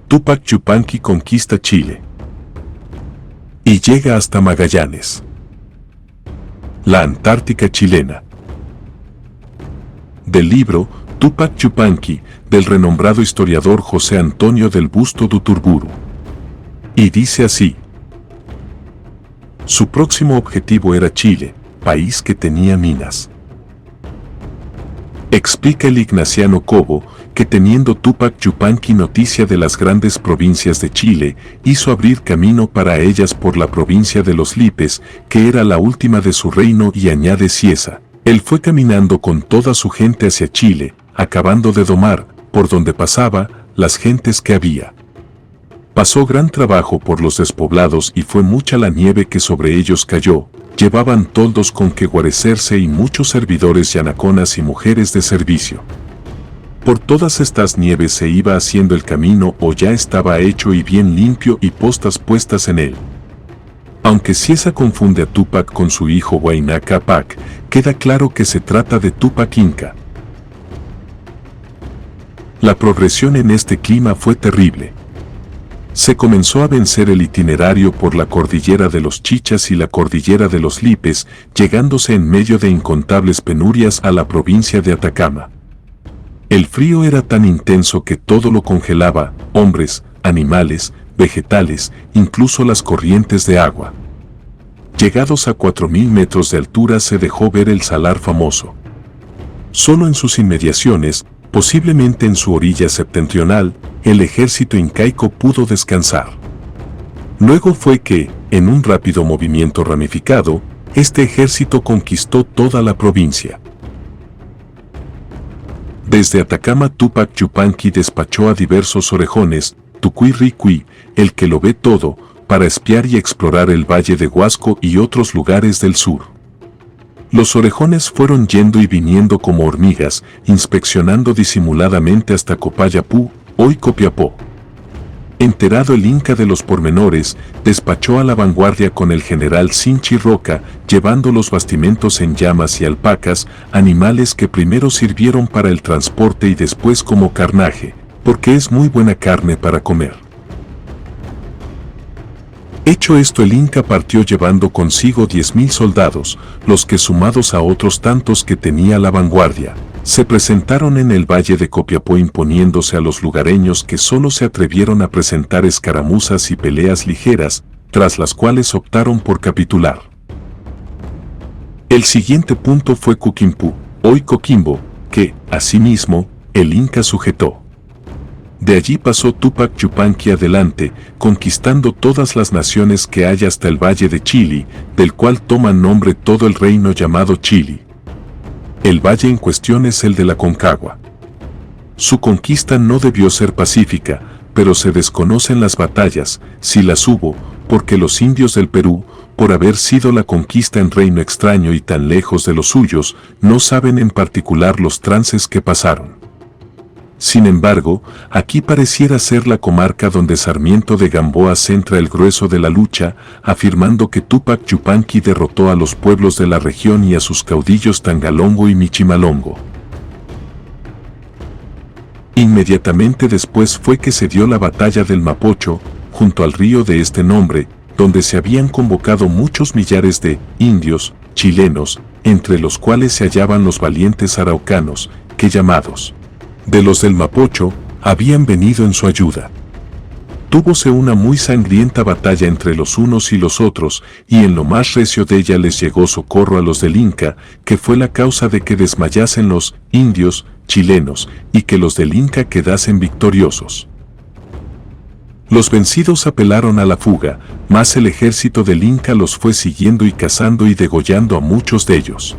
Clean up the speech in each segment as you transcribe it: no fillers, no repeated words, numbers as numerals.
Túpac Yupanqui conquista Chile y llega hasta Magallanes. La Antártica chilena. Del libro Túpac Yupanqui, del renombrado historiador José Antonio del Busto Duturburu. Y dice así: su próximo objetivo era Chile, país que tenía minas. Explica el ignaciano Cobo que teniendo Túpac Yupanqui noticia de las grandes provincias de Chile, hizo abrir camino para ellas por la provincia de los Lipes, que era la última de su reino, y añade Cieza. Él fue caminando con toda su gente hacia Chile, acabando de domar, por donde pasaba, las gentes que había. Pasó gran trabajo por los despoblados y fue mucha la nieve que sobre ellos cayó. Llevaban toldos con que guarecerse y muchos servidores yanaconas y mujeres de servicio. Por todas estas nieves se iba haciendo el camino, o ya estaba hecho y bien limpio y postas puestas en él. Aunque Cieza confunde a Túpac con su hijo Huayna Cápac, queda claro que se trata de Túpac Inca. La progresión en este clima fue terrible. Se comenzó a vencer el itinerario por la cordillera de los Chichas y la cordillera de los Lipes, llegándose en medio de incontables penurias a la provincia de Atacama. El frío era tan intenso que todo lo congelaba, hombres, animales, vegetales, incluso las corrientes de agua. Llegados a 4000 metros de altura se dejó ver el salar famoso. Solo en sus inmediaciones, posiblemente en su orilla septentrional, el ejército incaico pudo descansar. Luego fue que, en un rápido movimiento ramificado, este ejército conquistó toda la provincia. Desde Atacama Túpac Yupanqui despachó a diversos orejones, Tucuy-Ricuy, el que lo ve todo, para espiar y explorar el valle de Huasco y otros lugares del sur. Los orejones fueron yendo y viniendo como hormigas, inspeccionando disimuladamente hasta Copayapú, hoy Copiapó. Enterado el Inca de los pormenores, despachó a la vanguardia con el general Sinchi Roca, llevando los bastimentos en llamas y alpacas, animales que primero sirvieron para el transporte y después como carnaje, porque es muy buena carne para comer. Hecho esto, el Inca partió llevando consigo 10.000 soldados, los que sumados a otros tantos que tenía la vanguardia, se presentaron en el valle de Copiapó imponiéndose a los lugareños, que solo se atrevieron a presentar escaramuzas y peleas ligeras, tras las cuales optaron por capitular. El siguiente punto fue Coquimbo, hoy Coquimbo, que, asimismo, el Inca sujetó. De allí pasó Túpac Yupanqui adelante, conquistando todas las naciones que hay hasta el valle de Chili, del cual toma nombre todo el reino llamado Chili. El valle en cuestión es el de la Concagua. Su conquista no debió ser pacífica, pero se desconocen las batallas, si las hubo, porque los indios del Perú, por haber sido la conquista en reino extraño y tan lejos de los suyos, no saben en particular los trances que pasaron. Sin embargo, aquí pareciera ser la comarca donde Sarmiento de Gamboa centra el grueso de la lucha, afirmando que Túpac Yupanqui derrotó a los pueblos de la región y a sus caudillos Tangalongo y Michimalongo. Inmediatamente después fue que se dio la batalla del Mapocho, junto al río de este nombre, donde se habían convocado muchos millares de indios, chilenos, entre los cuales se hallaban los valientes araucanos, que llamados de los del Mapocho, habían venido en su ayuda. Túvose una muy sangrienta batalla entre los unos y los otros, y en lo más recio de ella les llegó socorro a los del Inca, que fue la causa de que desmayasen los indios, chilenos, y que los del Inca quedasen victoriosos. Los vencidos apelaron a la fuga, mas el ejército del Inca los fue siguiendo y cazando y degollando a muchos de ellos.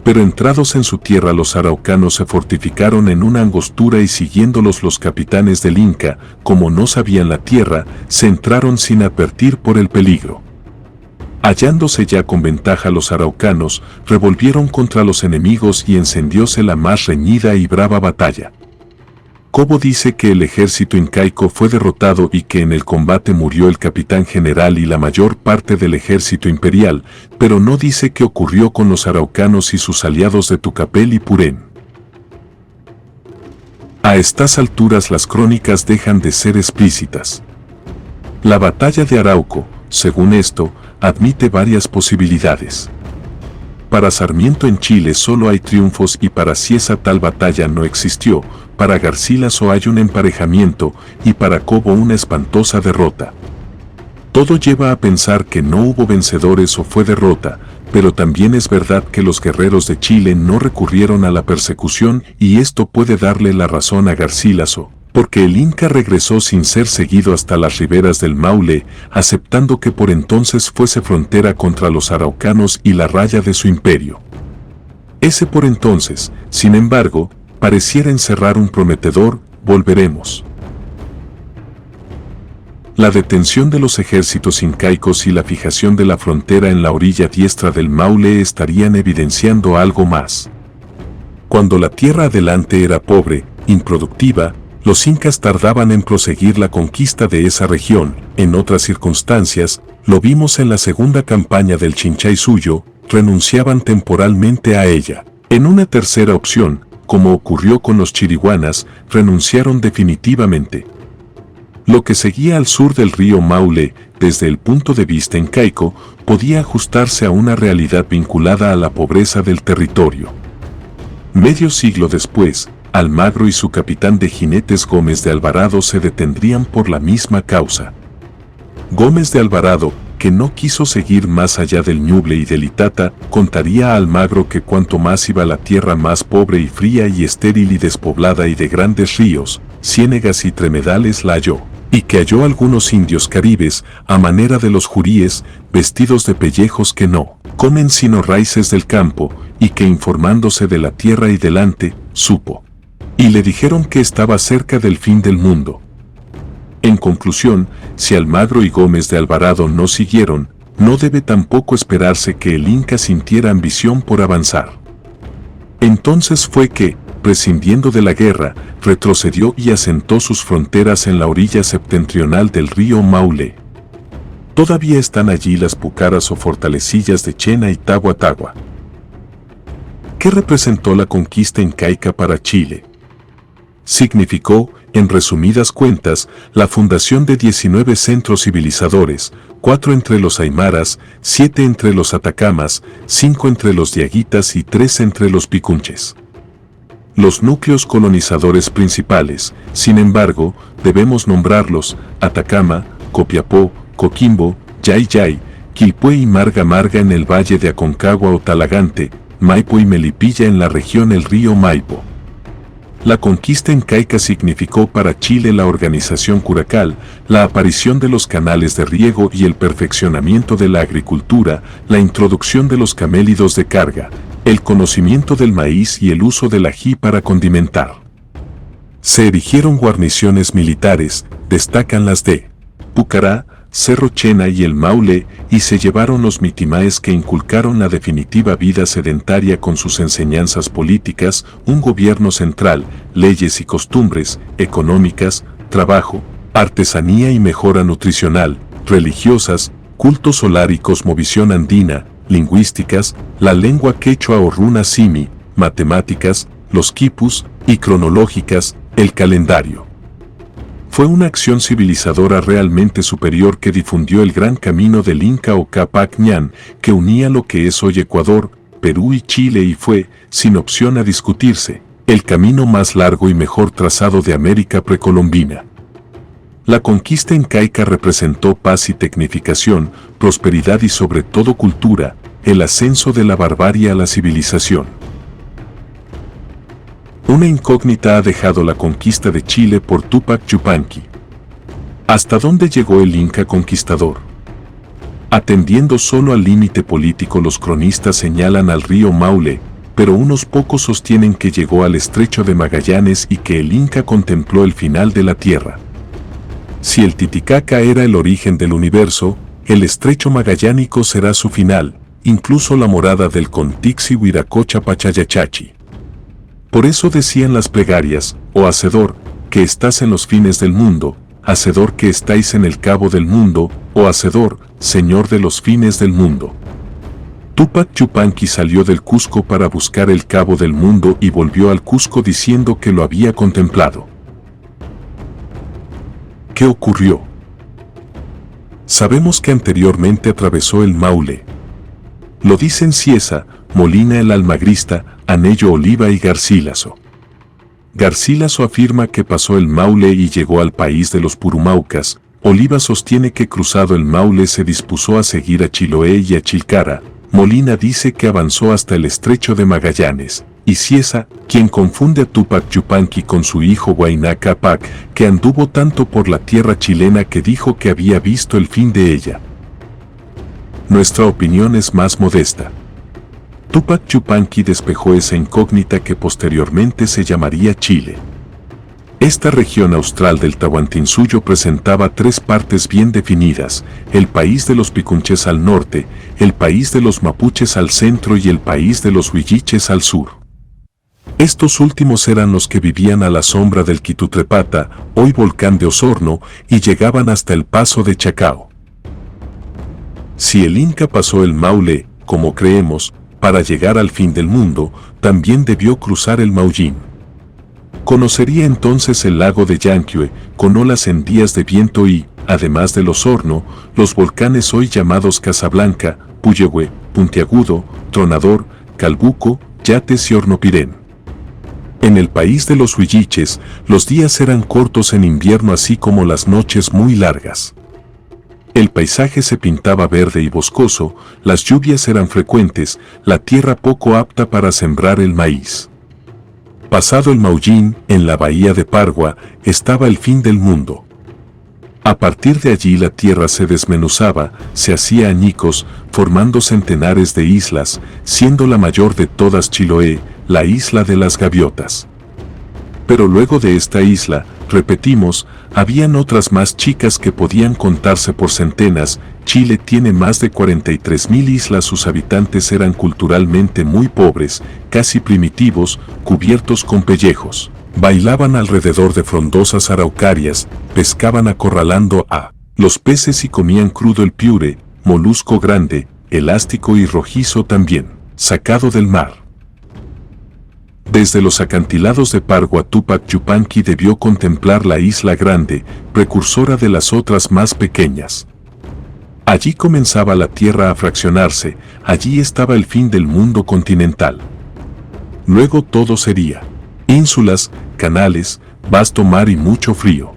Pero entrados en su tierra los araucanos se fortificaron en una angostura y siguiéndolos los capitanes del Inca, como no sabían la tierra, se entraron sin advertir por el peligro. Hallándose ya con ventaja los araucanos, revolvieron contra los enemigos y encendióse la más reñida y brava batalla. Cobo dice que el ejército incaico fue derrotado y que en el combate murió el capitán general y la mayor parte del ejército imperial, pero no dice qué ocurrió con los araucanos y sus aliados de Tucapel y Purén. A estas alturas las crónicas dejan de ser explícitas. La batalla de Arauco, según esto, admite varias posibilidades. Para Sarmiento en Chile solo hay triunfos y para Cieza tal batalla no existió, para Garcilaso hay un emparejamiento y para Cobo una espantosa derrota. Todo lleva a pensar que no hubo vencedores o fue derrota, pero también es verdad que los guerreros de Chile no recurrieron a la persecución y esto puede darle la razón a Garcilaso, porque el Inca regresó sin ser seguido hasta las riberas del Maule, aceptando que por entonces fuese frontera contra los araucanos y la raya de su imperio. Ese por entonces, sin embargo, pareciera encerrar un prometedor, volveremos. La detención de los ejércitos incaicos y la fijación de la frontera en la orilla diestra del Maule estarían evidenciando algo más. Cuando la tierra adelante era pobre, improductiva, los incas tardaban en proseguir la conquista de esa región. En otras circunstancias, lo vimos en la segunda campaña del Chinchaysuyo, renunciaban temporalmente a ella. En una tercera opción, como ocurrió con los chiriguanas, renunciaron definitivamente. Lo que seguía al sur del río Maule, desde el punto de vista incaico, podía ajustarse a una realidad vinculada a la pobreza del territorio. Medio siglo después, Almagro y su capitán de jinetes Gómez de Alvarado se detendrían por la misma causa. Gómez de Alvarado, que no quiso seguir más allá del Ñuble y del Itata, contaría a Almagro que cuanto más iba la tierra más pobre y fría y estéril y despoblada y de grandes ríos, ciénegas y tremedales la halló, y que halló algunos indios caribes, a manera de los juríes, vestidos de pellejos que no comen sino raíces del campo, y que informándose de la tierra y delante, supo. Y le dijeron que estaba cerca del fin del mundo. En conclusión, si Almagro y Gómez de Alvarado no siguieron, no debe tampoco esperarse que el Inca sintiera ambición por avanzar. Entonces fue que, prescindiendo de la guerra, retrocedió y asentó sus fronteras en la orilla septentrional del río Maule. Todavía están allí las pucaras o fortalecillas de Chena y Tagua Tagua. ¿Qué representó la conquista incaica para Chile? Significó, en resumidas cuentas, la fundación de 19 centros civilizadores, 4 entre los aymaras, 7 entre los atacamas, 5 entre los diaguitas y 3 entre los picunches. Los núcleos colonizadores principales, sin embargo, debemos nombrarlos: Atacama, Copiapó, Coquimbo, Yayay, Quilpué y Marga Marga en el valle de Aconcagua o Talagante, Maipo y Melipilla en la región el río Maipo. La conquista incaica significó para Chile la organización curacal, la aparición de los canales de riego y el perfeccionamiento de la agricultura, la introducción de los camélidos de carga, el conocimiento del maíz y el uso del ají para condimentar. Se erigieron guarniciones militares, destacan las de Pucará, Cerro Chena y el Maule, y se llevaron los mitimaes que inculcaron la definitiva vida sedentaria con sus enseñanzas políticas, un gobierno central, leyes y costumbres, económicas, trabajo, artesanía y mejora nutricional, religiosas, culto solar y cosmovisión andina, lingüísticas, la lengua quechua o runa simi, matemáticas, los quipus, y cronológicas, el calendario. Fue una acción civilizadora realmente superior que difundió el gran camino del Inca o Cápac Ñan, que unía lo que es hoy Ecuador, Perú y Chile y fue, sin opción a discutirse, el camino más largo y mejor trazado de América precolombina. La conquista incaica representó paz y tecnificación, prosperidad y sobre todo cultura, el ascenso de la barbarie a la civilización. Una incógnita ha dejado la conquista de Chile por Túpac Yupanqui. ¿Hasta dónde llegó el Inca conquistador? Atendiendo solo al límite político, los cronistas señalan al río Maule, pero unos pocos sostienen que llegó al estrecho de Magallanes y que el Inca contempló el final de la tierra. Si el Titicaca era el origen del universo, el estrecho magallánico será su final, incluso la morada del Contixi Huiracocha Pachayachachi. Por eso decían las plegarias: oh Hacedor, que estás en los fines del mundo, Hacedor que estáis en el cabo del mundo, oh Hacedor, Señor de los fines del mundo. Túpac Yupanqui salió del Cusco para buscar el cabo del mundo y volvió al Cusco diciendo que lo había contemplado. ¿Qué ocurrió? Sabemos que anteriormente atravesó el Maule. Lo dicen Cieza, Molina el Almagrista, Anello Oliva y Garcilaso. Garcilaso afirma que pasó el Maule y llegó al país de los Purumaucas. Oliva sostiene que cruzado el Maule se dispuso a seguir a Chiloé y a Chilcara. Molina dice que avanzó hasta el estrecho de Magallanes. Y Cieza, quien confunde a Túpac Yupanqui con su hijo Huayna Cápac, que anduvo tanto por la tierra chilena que dijo que había visto el fin de ella. Nuestra opinión es más modesta. Túpac Yupanqui despejó esa incógnita que posteriormente se llamaría Chile. Esta región austral del Tahuantinsuyo presentaba tres partes bien definidas: el país de los Picunches al norte, el país de los Mapuches al centro y el país de los Huilliches al sur. Estos últimos eran los que vivían a la sombra del Quitutrepata, hoy volcán de Osorno, y llegaban hasta el paso de Chacao. Si el Inca pasó el Maule, como creemos, para llegar al fin del mundo, también debió cruzar el Maullín. Conocería entonces el lago de Yanquihue, con olas en días de viento y, además del Osorno, los volcanes hoy llamados Casablanca, Puyehue, Puntiagudo, Tronador, Calbuco, Yates y Hornopirén. En el país de los Huilliches, los días eran cortos en invierno así como las noches muy largas. El paisaje se pintaba verde y boscoso, las lluvias eran frecuentes, la tierra poco apta para sembrar el maíz. Pasado el Maullín, en la bahía de Pargua, estaba el fin del mundo. A partir de allí la tierra se desmenuzaba, se hacía añicos, formando centenares de islas, siendo la mayor de todas Chiloé, la isla de las gaviotas. Pero luego de esta isla, repetimos, habían otras más chicas que podían contarse por centenas. Chile tiene más de 43.000 islas, sus habitantes eran culturalmente muy pobres, casi primitivos, cubiertos con pellejos. Bailaban alrededor de frondosas araucarias, pescaban acorralando a los peces y comían crudo el piure, molusco grande, elástico y rojizo también, sacado del mar. Desde los acantilados de Pargua, Túpac Yupanqui debió contemplar la isla grande, precursora de las otras más pequeñas. Allí comenzaba la tierra a fraccionarse, allí estaba el fin del mundo continental. Luego todo sería ínsulas, canales, vasto mar y mucho frío.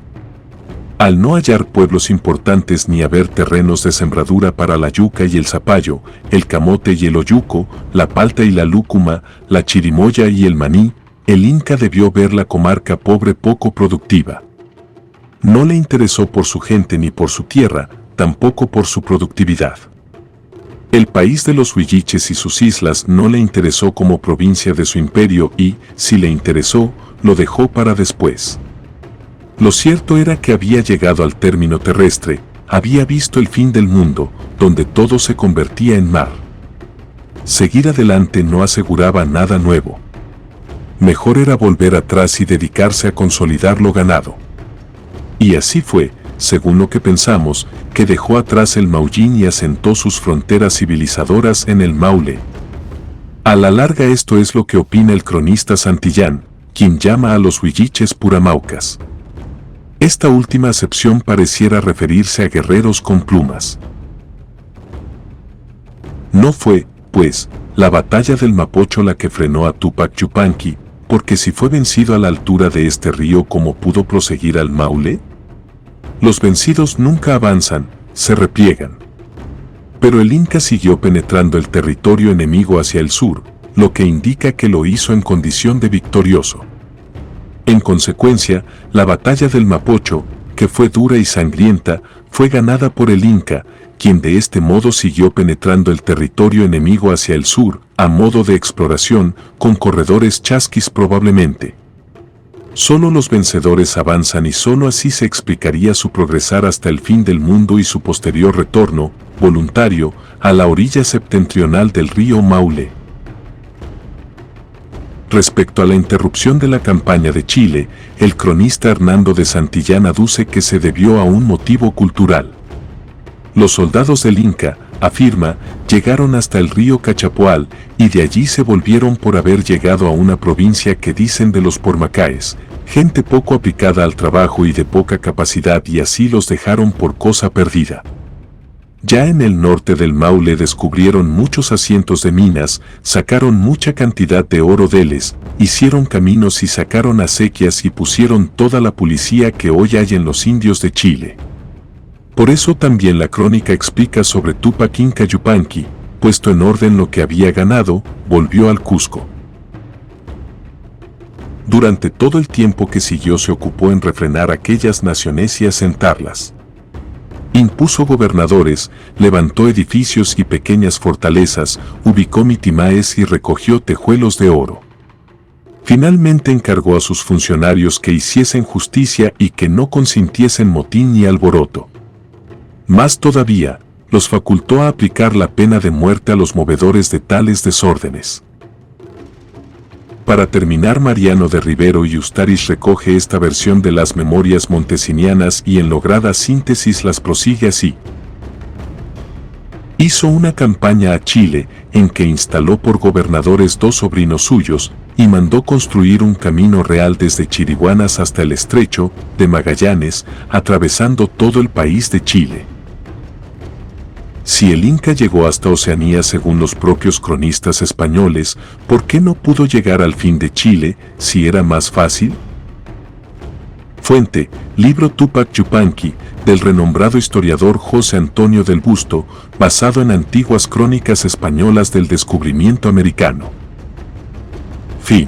Al no hallar pueblos importantes ni haber terrenos de sembradura para la yuca y el zapallo, el camote y el oyuco, la palta y la lúcuma, la chirimoya y el maní, el Inca debió ver la comarca pobre poco productiva. No le interesó por su gente ni por su tierra, tampoco por su productividad. El país de los Huilliches y sus islas no le interesó como provincia de su imperio y, si le interesó, lo dejó para después. Lo cierto era que había llegado al término terrestre, había visto el fin del mundo, donde todo se convertía en mar. Seguir adelante no aseguraba nada nuevo. Mejor era volver atrás y dedicarse a consolidar lo ganado. Y así fue, según lo que pensamos, que dejó atrás el Maullín y asentó sus fronteras civilizadoras en el Maule. A la larga esto es lo que opina el cronista Santillán, quien llama a los Huilliches Puramaucas. Esta última acepción pareciera referirse a guerreros con plumas. No fue, pues, la batalla del Mapocho la que frenó a Túpac Yupanqui, porque si fue vencido a la altura de este río, ¿cómo pudo proseguir al Maule? Los vencidos nunca avanzan, se repliegan. Pero el Inca siguió penetrando el territorio enemigo hacia el sur, lo que indica que lo hizo en condición de victorioso. En consecuencia, la batalla del Mapocho, que fue dura y sangrienta, fue ganada por el Inca, quien de este modo siguió penetrando el territorio enemigo hacia el sur, a modo de exploración, con corredores chasquis probablemente. Solo los vencedores avanzan y solo así se explicaría su progresar hasta el fin del mundo y su posterior retorno, voluntario, a la orilla septentrional del río Maule. Respecto a la interrupción de la campaña de Chile, el cronista Hernando de Santillán aduce que se debió a un motivo cultural. Los soldados del Inca, afirma, llegaron hasta el río Cachapoal y de allí se volvieron por haber llegado a una provincia que dicen de los Pormacaes, gente poco aplicada al trabajo y de poca capacidad, y así los dejaron por cosa perdida. Ya en el norte del Maule descubrieron muchos asientos de minas, sacaron mucha cantidad de oro deles, hicieron caminos y sacaron acequias y pusieron toda la policía que hoy hay en los indios de Chile. Por eso también la crónica explica sobre Tupac Inca Yupanqui, puesto en orden lo que había ganado, volvió al Cusco. Durante todo el tiempo que siguió se ocupó en refrenar aquellas naciones y asentarlas. Impuso gobernadores, levantó edificios y pequeñas fortalezas, ubicó mitimaes y recogió tejuelos de oro. Finalmente encargó a sus funcionarios que hiciesen justicia y que no consintiesen motín ni alboroto. Más todavía, los facultó a aplicar la pena de muerte a los movedores de tales desórdenes. Para terminar, Mariano de Rivero y Ustaris recoge esta versión de las memorias montesinianas y en lograda síntesis las prosigue así. Hizo una campaña a Chile en que instaló por gobernadores 2 sobrinos suyos y mandó construir un camino real desde Chiriguanas hasta el estrecho de Magallanes, atravesando todo el país de Chile. Si el Inca llegó hasta Oceanía según los propios cronistas españoles, ¿por qué no pudo llegar al fin de Chile si era más fácil? Fuente: libro Tupac Yupanqui, del renombrado historiador José Antonio del Busto, basado en antiguas crónicas españolas del descubrimiento americano. Fin.